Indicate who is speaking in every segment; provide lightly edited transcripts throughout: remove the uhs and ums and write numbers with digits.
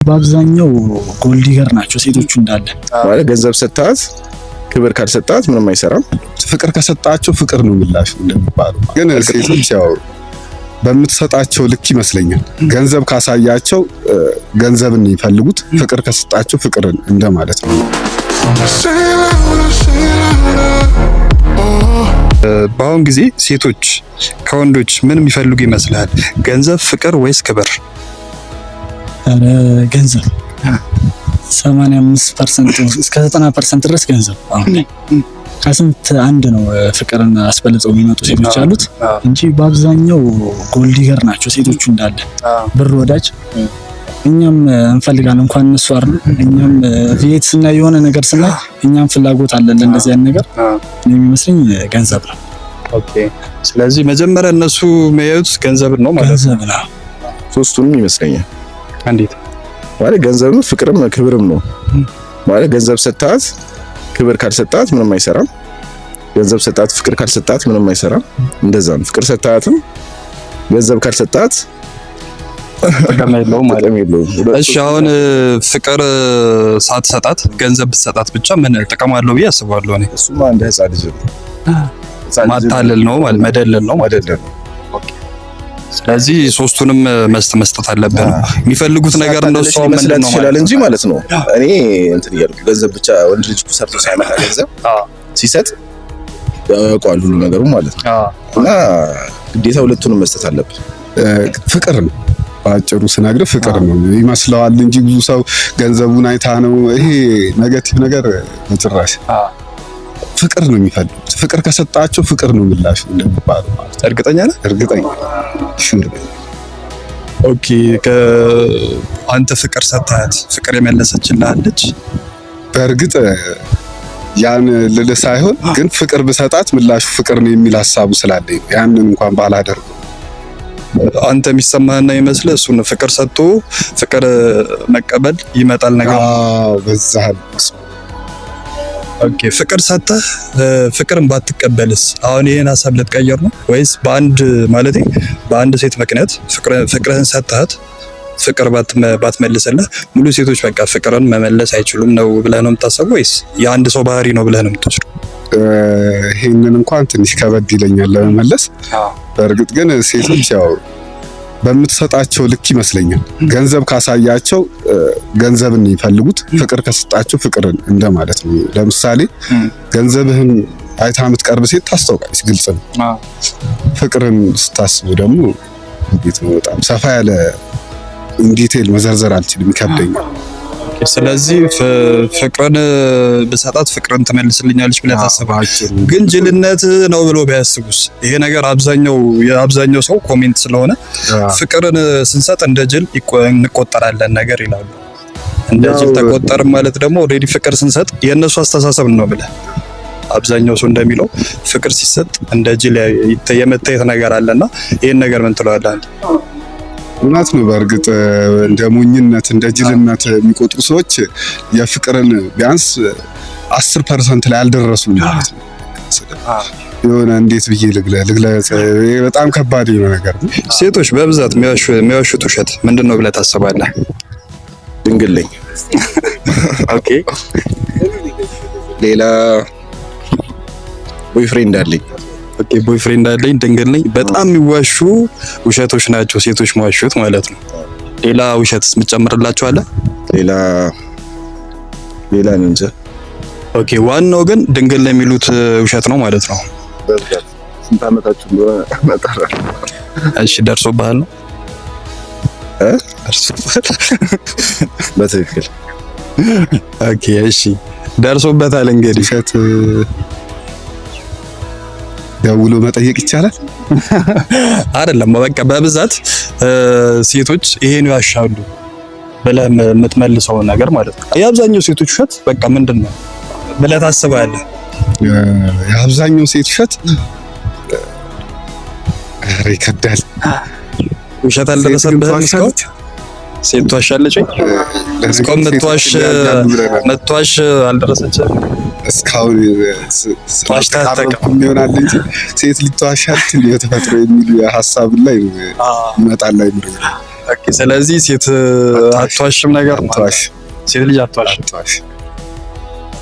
Speaker 1: በአብዛኛው ጎልዲገር ናቸው ሴቶቹ እንዳለ
Speaker 2: ማለት ገንዘብ ሰጣት ክብር ካልሰጣት ምንም አይሰራም።
Speaker 3: ፍቅር ከሰጣቸው ፍቅር ነው ምላሽ እንደሚባለው። ግን ሴቶች ያው በምትሰጣቸው ልክ ይመስለኛል። ገንዘብ ካሳያቸው ገንዘብን ይፈልጉት፣ ፍቅር ከሰጣቸው ፍቅርን እንደማለት ነው።
Speaker 4: በአሁን ጊዜ ሴቶች ከወንዶች ምን የሚፈልጉ ይመስላል? ገንዘብ፣ ፍቅር ወይስ ክብር?
Speaker 1: ገንዘብ 85% እስከ 90% ድረስ ገንዘብ። አሁን ከስንት አንድ ነው ፍቅርን አስበልጠው የሚመጡ ሴቶች አሉት እንጂ በአብዛኛው ጎልዲገር ናቸው ሴቶቹ እንዳለ ብር ወዳጅ። እኛም እንፈልጋለን እንኳን እነሱ አይደል፣ እኛም ቤት ስናይ የሆነ ነገር ስናይ እኛም ፍላጎት አለን ለእንደዚህ አይነት ነገር። እኔ የሚመስለኝ ገንዘብ ነው።
Speaker 4: ኦኬ። ስለዚህ መጀመሪያ እነሱ የሚያዩት ገንዘብ ነው ማለት ነው።
Speaker 2: ሶስቱንም ይመስለኛል።
Speaker 4: እንዴት
Speaker 2: ማለት ገንዘብ ነው፣ ፍቅርም ክብርም ነው ማለት። ገንዘብ ሰጣት ክብር ካልሰጣት ምንም አይሰራም። ገንዘብ ሰጣት ፍቅር ካልሰጣት ምንም አይሰራም። እንደዛ ነው። ፍቅር ሰጣትም ገንዘብ ካልሰጣት
Speaker 4: ጥቅም የለውም ማለት ነው። እሺ አሁን ፍቅር ሳትሰጣት ገንዘብ ብትሰጣት ብቻ ምን ጥቅም አለው ብዬ አስባለሁ እኔ።
Speaker 2: እሱማ እንደ ህፃን ልጅ ነው፣
Speaker 4: ማታለል ነው ማለት መደለል ነው
Speaker 2: ማለት ነው።
Speaker 4: ስለዚህ ሶስቱንም መስጠት አለብን። የሚፈልጉት ነገር እንደሱ
Speaker 2: መስጠት ይችላል እንጂ ማለት ነው። እኔ እንትን እያልኩ ገንዘብ ብቻ ወንድ ልጅ ሰርቶ ሳይመጣ ገንዘብ ሲሰጥ ያውቃል ሁሉ ነገሩ ማለት ነው። እና ግዴታ ሁለቱንም መስጠት አለብን።
Speaker 3: ፍቅር ነው ባጭሩ ስነግር ፍቅር ነው ይመስለዋል እንጂ ብዙ ሰው ገንዘቡን አይታ ነው ይሄ ኔጌቲቭ ነገር በጭራሽ። ፍቅር ነው የሚፈልጉት። ፍቅር ከሰጣቸው ፍቅር ነው ምላሽ እንደሚባለው ማለት ነው።
Speaker 4: እርግጠኛ ነህ?
Speaker 3: እርግጠኛ ሹር።
Speaker 4: ኦኬ። አንተ ፍቅር ሰጣት ፍቅር የመለሰችልህ አለች?
Speaker 3: በእርግጥ ያን ልልህ ሳይሆን ግን ፍቅር ብሰጣት ምላሹ ፍቅር ነው የሚል ሀሳቡ ስላለኝ ያንን እንኳን ባላደርገው።
Speaker 4: አንተ የሚሰማህና ይመስልህ እሱን ፍቅር ሰጥቶ ፍቅር መቀበል ይመጣል ነገር።
Speaker 3: አዎ በዛህ።
Speaker 4: ኦኬ። ፍቅር ሰጥተህ ፍቅርን ባትቀበልስ አሁን ይሄን ሀሳብ ልትቀየር ነው ወይስ በአንድ ሴት ምክንያት ፍቅርህን ሰጥተሃት ፍቅር ባትመልስልህ ሙሉ ሴቶች በቃ ፍቅርን መመለስ አይችሉም ነው ብለህ ነው የምታስበው ወይስ የአንድ ሰው ባህሪ ነው ብለህ ነው የምትወስደው?
Speaker 3: ይሄንን እንኳን ትንሽ ከበድ ይለኛል ለመመለስ። በእርግጥ ግን ሴቶች ያው በምትሰጣቸው ልክ ይመስለኛል። ገንዘብ ካሳያቸው ገንዘብን ይፈልጉት፣ ፍቅር ከሰጣቸው ፍቅርን እንደማለት ነው። ለምሳሌ ገንዘብህን አይታ የምትቀርብ ሴት ታስታውቃለች፣ ግልጽ ነው። ፍቅርን ስታስቡ ደግሞ እንዴት ነው በጣም ሰፋ ያለ ኢንዲቴል መዘርዘር አልችልም፣ ይከብደኛል።
Speaker 4: ስለዚህ ፍቅርን ብሰጣት ፍቅርን ትመልስልኛለች ብለህ ታስባለህ። ግን ጅልነት ነው ብሎ ቢያስቡስ? ይሄ ነገር የአብዛኛው ሰው ኮሜንት ስለሆነ ፍቅርን ስንሰጥ እንደ ጅል እንቆጠራለን ነገር ይላሉ። እንደ ጅል ተቆጠር ማለት ደግሞ ኦልሬዲ ፍቅር ስንሰጥ የእነሱ አስተሳሰብ ነው ብለህ አብዛኛው ሰው እንደሚለው ፍቅር ሲሰጥ እንደ ጅል የመታየት ነገር አለና ይሄን ነገር ምን ትለዋለህ አንተ?
Speaker 3: እውነት ነው። በእርግጥ እንደ ሞኝነት እንደ ጅልነት የሚቆጥሩ ሰዎች የፍቅርን ቢያንስ 10% ላይ አልደረሱም ማለት ነው። የሆነ እንዴት ብዬ ልግለጽ በጣም ከባድ የሆነ ነገር ነው።
Speaker 4: ሴቶች በብዛት የሚዋሹት ውሸት ምንድን ነው ብለህ ታስባለህ?
Speaker 2: ድንግል ነኝ።
Speaker 4: ኦኬ።
Speaker 2: ሌላ ቦይፍሬንድ አለኝ።
Speaker 4: ኦኬ። ቦይፍሬንድ አለኝ፣ ድንግል ነኝ። በጣም የሚዋሹ ውሸቶች ናቸው ሴቶች መዋሹት ማለት ነው። ሌላ ውሸትስ የምትጨምርላቸው አለ?
Speaker 2: ሌላ እንጃ።
Speaker 4: ኦኬ። ዋናው ግን ድንግል ነው የሚሉት ውሸት ነው ማለት ነው።
Speaker 2: ስንት ዓመታችሁ እንደሆነ መጣራ።
Speaker 4: እሺ ደርሶብሃል ነው?
Speaker 2: ደርሶብሃል? በትክክል።
Speaker 4: ኦኬ። እሺ ደርሶበታል። እንግዲህ
Speaker 3: ውሸት ደውሎ መጠየቅ ይቻላል
Speaker 4: አይደለም? በቃ በብዛት ሴቶች ይሄን ያሻሉ ብለህ የምትመልሰው ነገር ማለት ነው። የአብዛኛው ሴቶች ውሸት በቃ ምንድን ነው ብለህ ታስባለህ?
Speaker 3: የአብዛኛው ሴት ውሸት ኧረ ይከብዳል።
Speaker 4: ውሸት አልደረሰብህም እስካሁን? ሴት ትዋሻለች ወይ? እስካሁን መቷሽ አልደረሰችም።
Speaker 3: እስካሁን ተዋሽታለች ይሆናል እንጂ ሴት ልጅ ትዋሻለች የተፈጥሮ የሚል ሀሳብ ላይ ይመጣል ላይ ምር።
Speaker 4: ኦኬ ስለዚህ ሴት አትዋሽም ነገር ነው። ሴት ልጅ አትዋሽ።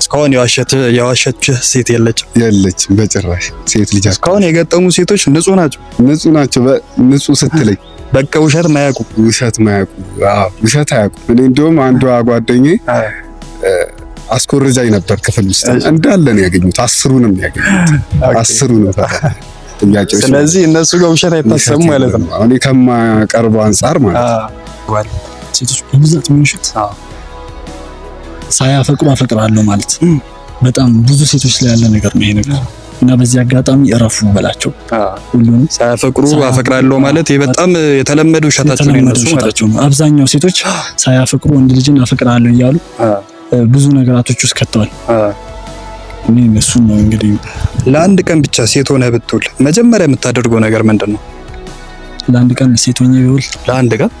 Speaker 4: እስካሁን የዋሸችህ ሴት የለችም በጭራሽ። ሴት ልጅ እስካሁን የገጠሙ ሴቶች ንጹህ ናቸው። ንጹህ ስትለኝ በቃ ውሸት ማያውቁ። አዎ ውሸት አያውቁ። እኔ እንደውም አንዷ ጓደኛዬ አስኮርጃኝ ነበር ክፍል ውስጥ እንዳለ ነው ያገኙት። 10ሩንም ያገኙት 10ሩንም ጥያቄዎች። ስለዚህ እነሱ ጋር ውሸት አይታሰብም ማለት ነው።
Speaker 3: እኔ ከማቀርበው አንፃር ማለት ነው።
Speaker 1: ሴቶች በብዛት የሚውሹት ሳያፈቅሩ አፈቅራለሁ ማለት በጣም ብዙ ሴቶች ላይ ያለ ነገር ነው ይሄ ነገር። እና በዚህ አጋጣሚ እረፉ በላቸው። ሁሉንም
Speaker 4: ሳያፈቅሩ አፈቅራለሁ ማለት ይሄ በጣም የተለመደ ውሸታቸው ነው ማለት ነው።
Speaker 1: አብዛኛው ሴቶች ሳያፈቅሩ ወንድ ልጅን አፈቅራለሁ እያሉ ብዙ ነገራቶች ውስጥ ከተዋል። እኔ እሱን ነው እንግዲህ
Speaker 4: ለአንድ ቀን ብቻ ሴት ሆነ ብትውል መጀመሪያ የምታደርገው ነገር ምንድን ነው?
Speaker 1: ለአንድ ቀን ሴት ሆኜ ብውል
Speaker 4: ለአንድ ቀን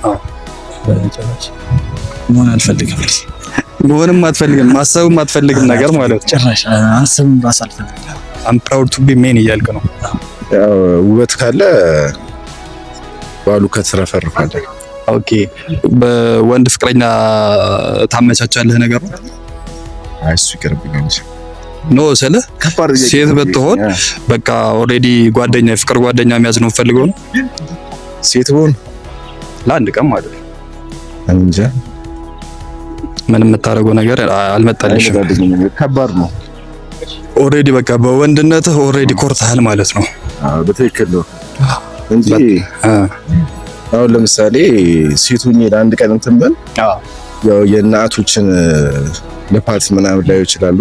Speaker 1: መሆን አልፈልግም።
Speaker 4: መሆንም አትፈልግም፣ ማሰብም አትፈልግም ነገር ማለት ነው።
Speaker 1: ጭራሽ አስብም ራስ አልፈልግም።
Speaker 4: I'm proud to be man እያልክ ነው።
Speaker 2: ያው ውበት ካለ ባሉ ከተረፈረፈ።
Speaker 4: ኦኬ በወንድ ፍቅረኛ ታመቻቻለህ ነገር ነው?
Speaker 2: አይ እሱ ይቀርብኝ እንጂ
Speaker 4: ኖ ስለ ሴት ብትሆን በቃ ኦልሬዲ ጓደኛ ፍቅር ጓደኛ የሚያዝ ነው ፈልገው ነው።
Speaker 2: ሴት ሆን
Speaker 4: ለአንድ ቀን ማለት ነው
Speaker 2: እንጃ
Speaker 4: ምን የምታደርገው ነገር አልመጣልሽም።
Speaker 2: ከባድ ነው።
Speaker 4: ኦልሬዲ በቃ በወንድነትህ ኦልሬዲ ኮርተሃል ማለት ነው።
Speaker 2: በትክክል ነው እንጂ አሁን ለምሳሌ ሴቱኝ ለአንድ ቀን እንትን በል ያው የእናቶችን ለፓርት ምናምን ላይ ይችላል።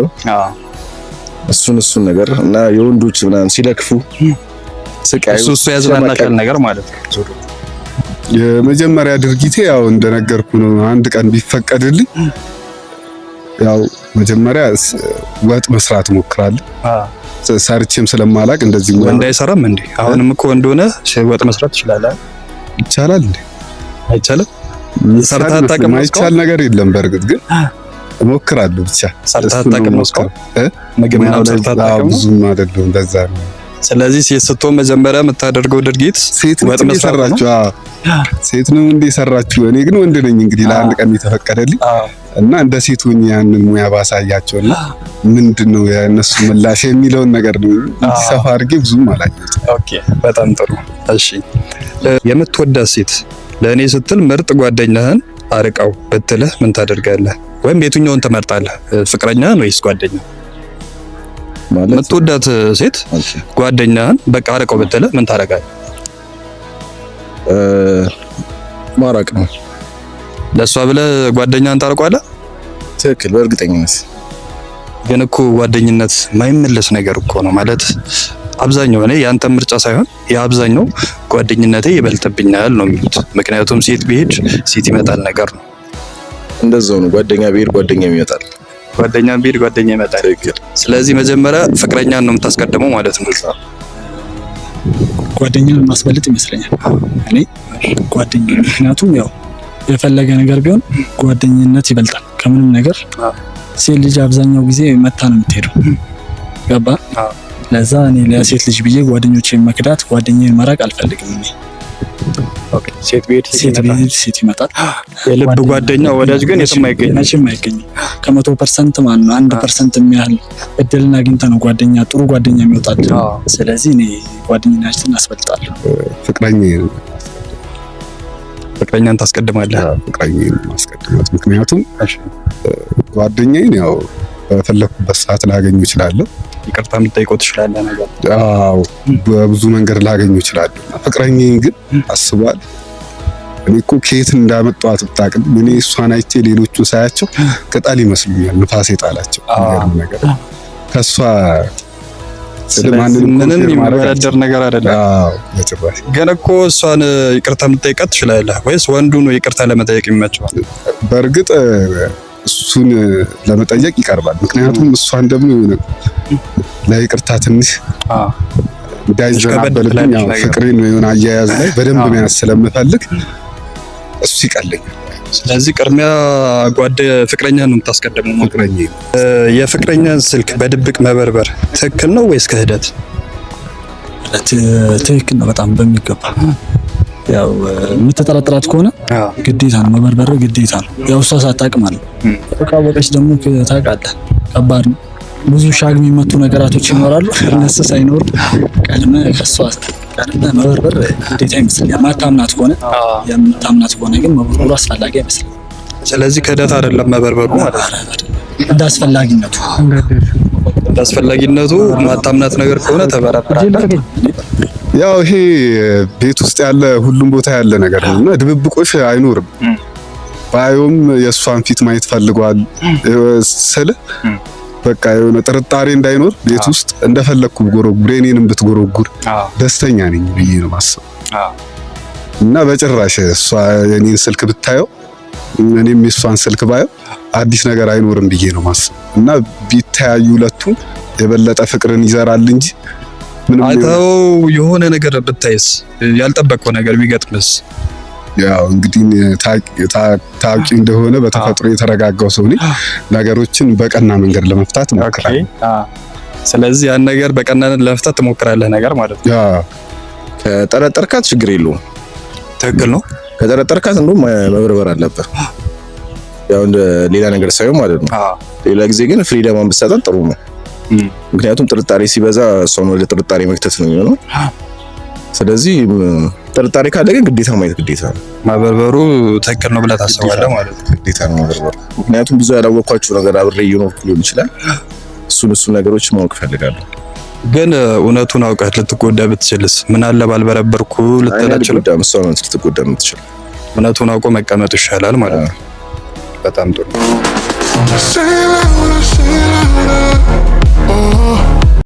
Speaker 2: እሱን ነገር እና የወንዶች ምናምን ሲለክፉ ስቃይ
Speaker 4: እሱ ያዝናናሻል ነገር ማለት ነው።
Speaker 3: የመጀመሪያ ድርጊቴ ያው እንደነገርኩ ነው። አንድ ቀን ቢፈቀድልኝ ያው መጀመሪያ ወጥ መስራት ሞክራለሁ። ሰርቼም ስለማላቅ እንደዚህ
Speaker 4: ወንድ አይሰራም እንዴ? አሁንም እኮ ወንድ ሆነ ወጥ መስራት ትችላለህ?
Speaker 3: ይቻላል እንዴ?
Speaker 4: አይቻልም?
Speaker 3: ሰርታ ታቀም አይቻል ነገር የለም። በርግጥ ግን እሞክራለሁ ብቻ።
Speaker 4: ሰርታ ታቀም ነው ምግብ ነው ሰርታ ታቀም
Speaker 3: ብዙም አይደለም እንደዛ ነው።
Speaker 4: ስለዚህ ሴት ስትሆን መጀመሪያ የምታደርገው ድርጊት ወጥ መስራት ነው።
Speaker 3: ሴት ነው እንዴ ሰራችሁ? እኔ ግን ወንድ ነኝ እንግዲህ ለአንድ ቀን የተፈቀደልኝ እና እንደ ሴት ሆኜ ያንን ሙያ ባሳያቸውና ምንድነው የነሱ ምላሽ የሚለውን ነገር ነው እንዲሰፋ አድርጌ ብዙም አላየሁትም።
Speaker 4: ኦኬ በጣም ጥሩ። እሺ የምትወዳት ሴት ለእኔ ስትል ምርጥ ጓደኛህን አርቀው ብትልህ ምን ታደርጋለህ? ወይም የትኛውን ትመርጣለህ? ፍቅረኛህን ወይስ ጓደኛ? ማለት የምትወዳት ሴት ጓደኛህን በቃ አርቀው ብትልህ ምን ታደርጋለህ?
Speaker 2: ማራቅ ነው።
Speaker 4: ለሷ ብለህ ጓደኛህን ታርቀዋለህ?
Speaker 2: ትክክል። በእርግጠኝነት
Speaker 4: ግን እኮ ጓደኝነት ማይመለስ ነገር እኮ ነው ማለት አብዛኛው እኔ ያንተ ምርጫ ሳይሆን የአብዛኛው ጓደኝነቴ ይበልጥብኛል ነው የሚሉት። ምክንያቱም ሴት ቢሄድ ሴት ይመጣል ነገር ነው።
Speaker 2: እንደዛው ነው። ጓደኛ ቢሄድ ጓደኛ ይመጣል፣
Speaker 4: ጓደኛ ቢሄድ ጓደኛ ይመጣል። ስለዚህ መጀመሪያ ፍቅረኛን ነው የምታስቀድመው ማለት ነው።
Speaker 1: ጓደኛን ማስበልጥ ይመስለኛል እኔ ጓደኛ። ምክንያቱም ያው የፈለገ ነገር ቢሆን ጓደኝነት ይበልጣል ከምንም ነገር። ሴት ልጅ አብዛኛው ጊዜ መታ ነው የምትሄደው፣ ገባ? ለዛ እኔ ለሴት ልጅ ብዬ ጓደኞቼን መክዳት ጓደኛዬን መራቅ አልፈልግም። እኔ
Speaker 4: ኦኬ ሴት ቤት
Speaker 1: ሴት ይመጣል።
Speaker 4: የልብ ጓደኛ ወዳጅ ግን የትም አይገኝም፣
Speaker 1: መቼም አይገኝም። ከ100% ማለት ነው 1% የሚያህል እድልን አግኝተህ ነው ጓደኛ ጥሩ ጓደኛ የሚወጣል። ስለዚህ እኔ ጓደኛችን አስበልጣለሁ።
Speaker 3: ፍቅረኛን ታስቀድማለህ? ፍቅረኛን ማስቀድማት። ምክንያቱም ጓደኛዬን ያው በፈለኩበት ሰዓት ላገኘው እችላለሁ።
Speaker 4: ይቅርታ የምጠይቀው ትችላለህ ነገር።
Speaker 3: አዎ በብዙ መንገድ ላገኘው እችላለሁ። ፍቅረኛዬን ግን አስቧል። እኔ እኮ ከየት እንዳመጣኋት ብታውቅም እኔ እሷን አይቼ ሌሎቹን ሳያቸው ቅጠል ይመስሉኛል፣ ንፋስ የጣላቸው ነገር ከሷ
Speaker 4: ምንም የሚወዳደር ነገር አይደለም።
Speaker 3: አዎ በጭራሽ።
Speaker 4: ግን እኮ እሷን ይቅርታ የምጠይቃት ትችላለህ ወይስ ወንዱ ነው ይቅርታ ለመጠየቅ የሚመቸው?
Speaker 3: በእርግጥ እሱን ለመጠየቅ ይቀርባል። ምክንያቱም እሷን ደግሞ የሆነ ለይቅርታ ትንሽ እንዳይዘናበልብኝ ያው ፍቅሬን የሆነ አያያዝ ላይ በደንብ መያዝ ስለምፈልግ እሱ ይቀለኛል።
Speaker 4: ስለዚህ ቅድሚያ ፍቅረኛን ነው የምታስቀድመው?
Speaker 3: ፍቅረኛ
Speaker 4: የፍቅረኛን ስልክ በድብቅ መበርበር ትክክል ነው ወይስ ክህደት?
Speaker 1: ትክክል ነው በጣም በሚገባ። ያው የምትጠረጥራት ከሆነ ግዴታ ነው መበርበር፣ ግዴታ ነው። ያው እሷ ሳታውቅ ማለት ነው። ካወቀች ደግሞ ታውቃለህ፣ ከባድ ነው። ብዙ ሻግ የሚመቱ ነገራቶች ይኖራሉ። እነሱ ሳይኖር ቀድመህ ከሷ መበርበር ግዴታ ይመስለኛል። ማታምናት ከሆነ የምታምናት ከሆነ ግን መበርበሩ አስፈላጊ አይመስልም።
Speaker 4: ስለዚህ ክህደት አይደለም መበርበሩ ማለት ነው። እንደ አስፈላጊነቱ ማታምናት ነገር ከሆነ ተበረብራለህ።
Speaker 3: ያው ይሄ ቤት ውስጥ ያለ ሁሉም ቦታ ያለ ነገር ነው እና ድብብቆሽ አይኖርም። ባዮም የእሷን ፊት ማየት ፈልጓል ስለ በቃ የሆነ ጥርጣሬ እንዳይኖር ቤት ውስጥ እንደፈለኩ ጎረጉር እኔንም ብትጎረጉር ደስተኛ ነኝ ብዬ ነው ማሰብ እና በጭራሽ እሷ የኔን ስልክ ብታየው እኔም የሷን ስልክ ባየው አዲስ ነገር አይኖርም ብዬ ነው ማሰብ እና ቢታያዩ ሁለቱም የበለጠ ፍቅርን ይዘራል እንጂ ምንም
Speaker 4: አይተው የሆነ ነገር ብታይስ ያልጠበቀው ነገር ቢገጥምስ?
Speaker 3: ያው እንግዲህ ታውቂ እንደሆነ በተፈጥሮ የተረጋጋው ሰው ነኝ። ነገሮችን በቀና መንገድ ለመፍታት እሞክራለሁ።
Speaker 4: ስለዚህ ያን ነገር በቀናነት ለመፍታት ትሞክራለህ ነገር ማለት ነው።
Speaker 2: ከጠረጠርካት ችግር የለውም።
Speaker 4: ትክክል ነው።
Speaker 2: ከጠረጠርካት እንደውም መበርበር አለበት። ያው እንደ ሌላ ነገር ሳይሆን ማለት ነው። ሌላ ጊዜ ግን ፍሪደም አንብሰጣት ጥሩ ነው። ምክንያቱም ጥርጣሬ ሲበዛ እሷን ወደ ጥርጣሬ መክተት ነው የሚሆነው። ስለዚህ ጥርጣሬ ካለ ግን ግዴታ ማየት ግዴታ ነው።
Speaker 4: ማበርበሩ ትክክል ነው ብለህ ታስባለህ ማለት ነው።
Speaker 2: ግዴታ ነው ማበርበሩ። ምክንያቱም ብዙ ያላወቅኳቸው ነገር አብሬ እየኖርኩ ሊሆን ይችላል። እሱን ነገሮች ማወቅ ፈልጋለሁ።
Speaker 4: ግን እውነቱን አውቀህ ልትጎዳ ብትችልስ? ምን አለ ባልበረበርኩ ልትላችሁ?
Speaker 2: እሷ ነው ልትጎዳ የምትችል።
Speaker 4: እውነቱን አውቆ መቀመጡ ይሻላል ማለት ነው። በጣም ጥሩ።